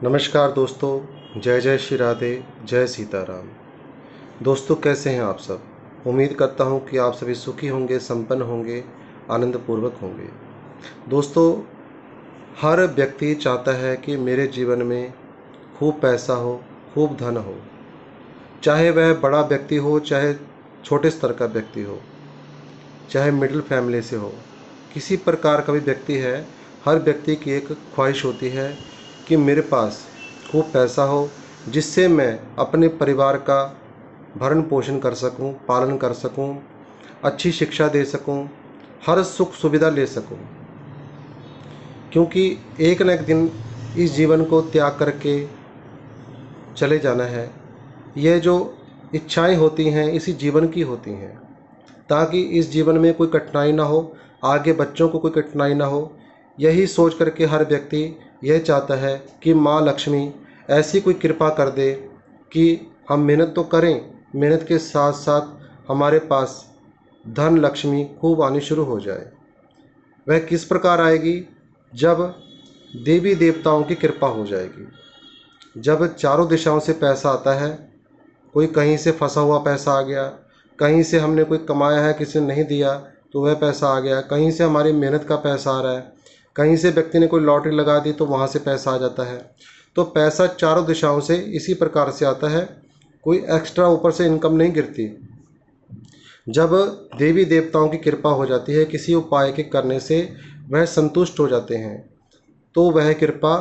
नमस्कार दोस्तों, जय जय श्री राधे, जय सीताराम। दोस्तों, कैसे हैं आप सब? उम्मीद करता हूं कि आप सभी सुखी होंगे, संपन्न होंगे, आनंदपूर्वक होंगे। दोस्तों, हर व्यक्ति चाहता है कि मेरे जीवन में खूब पैसा हो, खूब धन हो। चाहे वह बड़ा व्यक्ति हो, चाहे छोटे स्तर का व्यक्ति हो, चाहे मिडिल फैमिली से हो, किसी प्रकार का भी व्यक्ति है, हर व्यक्ति की एक ख्वाहिश होती है कि मेरे पास खूब पैसा हो, जिससे मैं अपने परिवार का भरण पोषण कर सकूं, पालन कर सकूं, अच्छी शिक्षा दे सकूं, हर सुख सुविधा ले सकूं। क्योंकि एक न एक दिन इस जीवन को त्याग करके चले जाना है। यह जो इच्छाएं होती हैं इसी जीवन की होती हैं, ताकि इस जीवन में कोई कठिनाई ना हो, आगे बच्चों को कोई कठिनाई ना हो। यही सोच करके हर व्यक्ति यह चाहता है कि माँ लक्ष्मी ऐसी कोई कृपा कर दे कि हम मेहनत तो करें, मेहनत के साथ साथ हमारे पास धन लक्ष्मी खूब आनी शुरू हो जाए। वह किस प्रकार आएगी? जब देवी देवताओं की कृपा हो जाएगी। जब चारों दिशाओं से पैसा आता है, कोई कहीं से फंसा हुआ पैसा आ गया, कहीं से हमने कोई कमाया है किसी ने नहीं दिया तो वह पैसा आ गया, कहीं से हमारी मेहनत का पैसा आ रहा है, कहीं से व्यक्ति ने कोई लॉटरी लगा दी तो वहाँ से पैसा आ जाता है। तो पैसा चारों दिशाओं से इसी प्रकार से आता है, कोई एक्स्ट्रा ऊपर से इनकम नहीं गिरती। जब देवी देवताओं की कृपा हो जाती है, किसी उपाय के करने से वह संतुष्ट हो जाते हैं, तो वह कृपा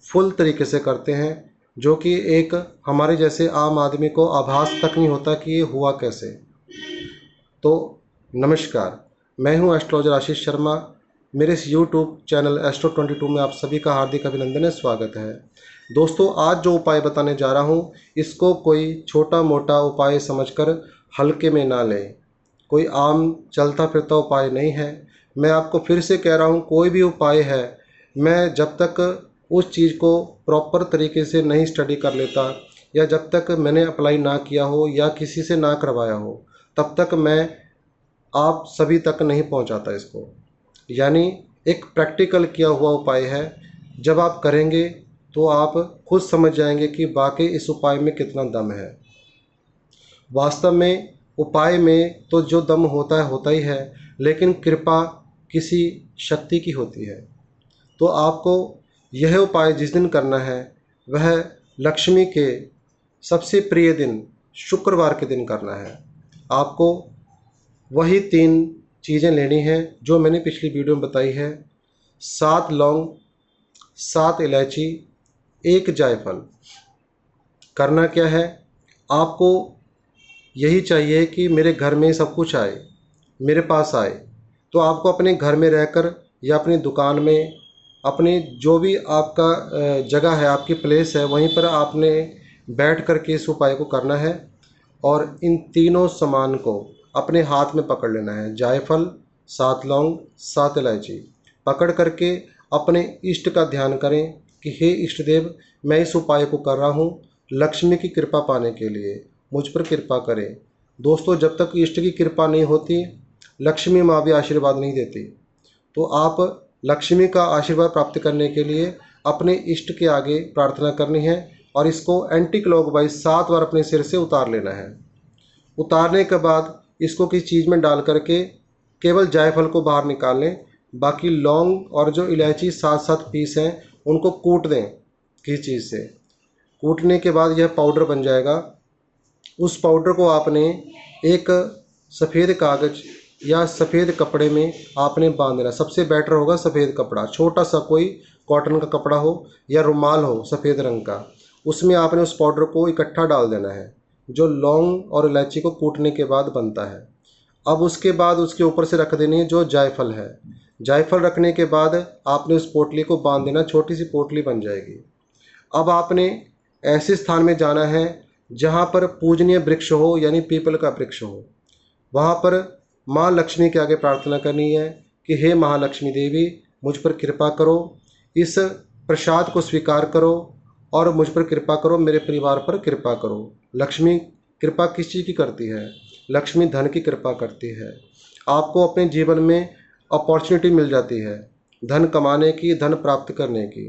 फुल तरीके से करते हैं, जो कि एक हमारे जैसे आम आदमी को आभास तक नहीं होता कि ये हुआ कैसे। तो नमस्कार, मैं हूं एस्ट्रोलॉजर आशीष शर्मा। मेरे इस यूट्यूब चैनल एस्ट्रो 22 में आप सभी का हार्दिक अभिनंदन है, स्वागत है। दोस्तों, आज जो उपाय बताने जा रहा हूं, इसको कोई छोटा मोटा उपाय समझकर हल्के में ना लें। कोई आम चलता फिरता उपाय नहीं है। मैं आपको फिर से कह रहा हूं, कोई भी उपाय है, मैं जब तक उस चीज़ को प्रॉपर तरीके से नहीं स्टडी कर लेता, या जब तक मैंने अप्लाई ना किया हो या किसी से ना करवाया हो, तब तक मैं आप सभी तक नहीं पहुंचाता इसको। यानी एक प्रैक्टिकल किया हुआ उपाय है। जब आप करेंगे तो आप खुद समझ जाएंगे कि वाकई इस उपाय में कितना दम है। वास्तव में उपाय में तो जो दम होता ही है, लेकिन कृपा किसी शक्ति की होती है। तो आपको यह उपाय जिस दिन करना है, वह लक्ष्मी के सबसे प्रिय दिन शुक्रवार के दिन करना है। आपको वही 3 चीज़ें लेनी हैं जो मैंने पिछली वीडियो में बताई है। 7 लौंग, 7 इलायची, 1 जायफल। करना क्या है? आपको यही चाहिए कि मेरे घर में सब कुछ आए, मेरे पास आए। तो आपको अपने घर में रहकर या अपनी दुकान में, अपनी जो भी आपका जगह है, आपकी प्लेस है, वहीं पर आपने बैठ कर के इस उपाय को करना है। और इन तीनों सामान को अपने हाथ में पकड़ लेना है। जायफल, 7 लौंग, 7 इलायची पकड़ करके अपने इष्ट का ध्यान करें कि हे इष्ट देव, मैं इस उपाय को कर रहा हूँ लक्ष्मी की कृपा पाने के लिए, मुझ पर कृपा करें। दोस्तों, जब तक इष्ट की कृपा नहीं होती, लक्ष्मी माँ भी आशीर्वाद नहीं देती। तो आप लक्ष्मी का आशीर्वाद प्राप्त करने के लिए अपने इष्ट के आगे प्रार्थना करनी है, और इसको एंटी क्लॉकवाइज 7 बार अपने सिर से उतार लेना है। उतारने के बाद इसको किसी चीज़ में डाल करके केवल जायफल को बाहर निकाल लें। बाकी लौंग और जो इलायची 7-7 पीस हैं, उनको कूट दें किसी चीज़ से। कूटने के बाद यह पाउडर बन जाएगा। उस पाउडर को आपने एक सफ़ेद कागज़ या सफ़ेद कपड़े में आपने बांध देना। सबसे बेटर होगा सफ़ेद कपड़ा, छोटा सा कोई कॉटन का कपड़ा हो या रुमाल हो सफ़ेद रंग का। उसमें आपने उस पाउडर को इकट्ठा डाल देना है, जो लौंग और इलायची को कूटने के बाद बनता है। अब उसके बाद उसके ऊपर से रख देनी है जो जायफल है। जायफल रखने के बाद आपने उस पोटली को बांध देना, छोटी सी पोटली बन जाएगी। अब आपने ऐसे स्थान में जाना है जहाँ पर पूजनीय वृक्ष हो, यानी पीपल का वृक्ष हो। वहाँ पर माँ लक्ष्मी के आगे प्रार्थना करनी है कि हे महालक्ष्मी देवी, मुझ पर कृपा करो, इस प्रसाद को स्वीकार करो और मुझ पर कृपा करो, मेरे परिवार पर कृपा करो। लक्ष्मी कृपा किस चीज़ की करती है? लक्ष्मी धन की कृपा करती है। आपको अपने जीवन में अपॉर्चुनिटी मिल जाती है धन कमाने की, धन प्राप्त करने की।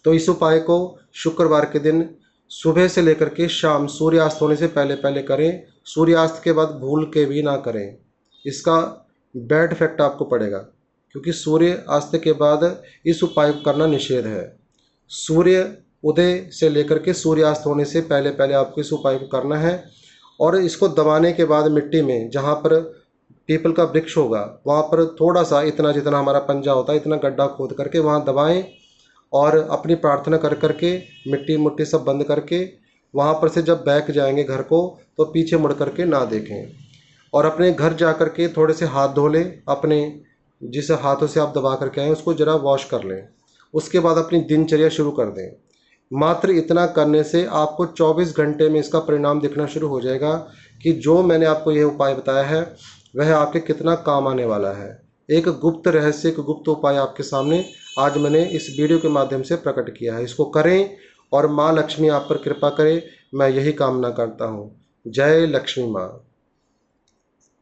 तो इस उपाय को शुक्रवार के दिन सुबह से लेकर के शाम सूर्यास्त होने से पहले पहले करें। सूर्यास्त के बाद भूल के भी ना करें, इसका बैड इफेक्ट आपको पड़ेगा, क्योंकि सूर्य अस्त के बाद इस उपाय को करना निषेध है। सूर्य उदय से लेकर के सूर्यास्त होने से पहले पहले आपको इस उपाय को करना है। और इसको दबाने के बाद मिट्टी में जहाँ पर पीपल का वृक्ष होगा वहाँ पर थोड़ा सा, इतना जितना हमारा पंजा होता है इतना गड्ढा खोद करके वहाँ दबाएं और अपनी प्रार्थना कर करके मिट्टी मुट्टी सब बंद करके वहाँ पर से जब बैक जाएंगे घर को तो पीछे मुड़ करके ना देखें। और अपने घर जा कर के थोड़े से हाथ धो लें, अपने जिस हाथों से आप दबा करके आए उसको ज़रा वॉश कर लें। उसके बाद अपनी दिनचर्या शुरू कर दें। मात्र इतना करने से आपको 24 घंटे में इसका परिणाम दिखना शुरू हो जाएगा कि जो मैंने आपको ये उपाय बताया है वह आपके कितना काम आने वाला है। एक गुप्त रहस्य, एक गुप्त उपाय आपके सामने आज मैंने इस वीडियो के माध्यम से प्रकट किया है। इसको करें और माँ लक्ष्मी आप पर कृपा करे, मैं यही कामना करता हूँ। जय लक्ष्मी माँ।